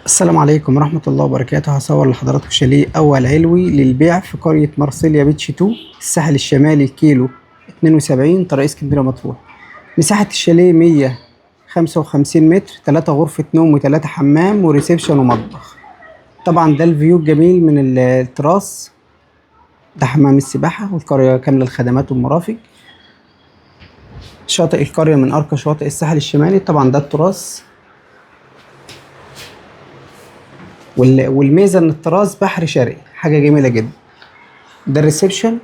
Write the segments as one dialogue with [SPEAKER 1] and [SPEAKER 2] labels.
[SPEAKER 1] السلام عليكم ورحمة الله وبركاته. هصور لحضراتكم شاليه أول علوي للبيع في قرية مرسيليا بيتش 2 الساحل الشمالي كيلو 72 طريق اسكندرية مطروح. مساحة الشاليه 155 متر، 3 غرفة نوم و3 حمام وريسبشن ومطبخ. طبعا ده الفيو الجميل من التراس، ده حمام السباحة والقرية كاملة الخدمات والمرافق. شاطئ القرية من أرقى شواطئ الساحل الشمالي. طبعا ده التراس، والميزه ان الطراز بحر شرقي، حاجه جميله جدا. ده الريسبشن.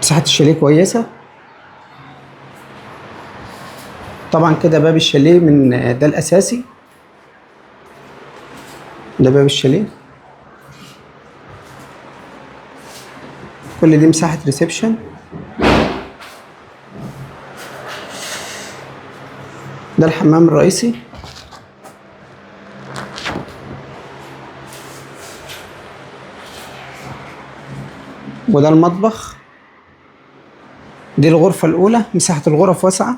[SPEAKER 1] مساحه الشاليه كويسه. طبعا كده باب الشاليه من ده الاساسي، ده باب الشاليه. كل دي مساحه ريسبشن. ده الحمام الرئيسي. وده المطبخ. دي الغرفة الأولى. مساحة الغرف واسعة.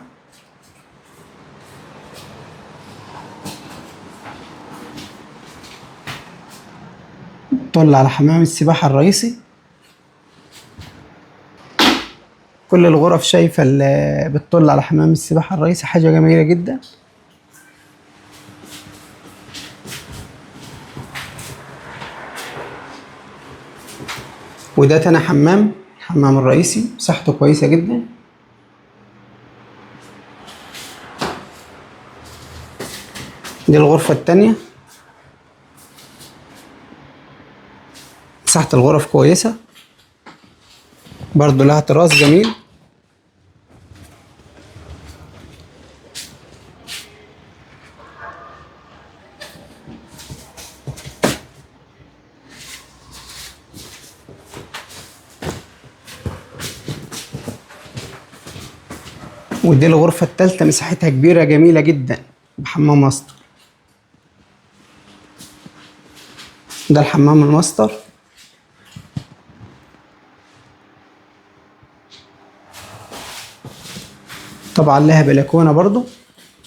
[SPEAKER 1] طل على حمام السباحة الرئيسي. كل الغرف شايفة بتطل على حمام السباحة الرئيسي، حاجة جميلة جدا. وده تاني حمام، الحمام الرئيسي، مساحته كويسة جدا. دي الغرفة التانية. مساحة الغرف كويسة برضو، لها تراس جميل. ودي الغرفة التالتة، مساحتها كبيرة جميلة جدا بحمام ماستر. ده الحمام الماستر. طبعا لها بلكونة برضو،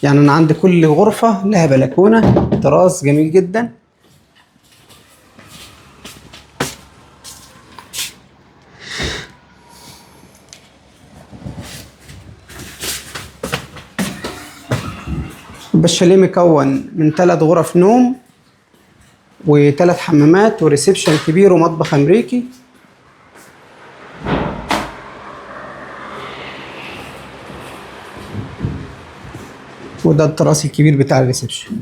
[SPEAKER 1] يعني انا عندي كل غرفة لها بلكونة، تراس جميل جدا. الشاليه مكون من 3 غرف نوم و3 حمامات وريسبشن كبير ومطبخ امريكي. وده التراس الكبير بتاع الريسبشن.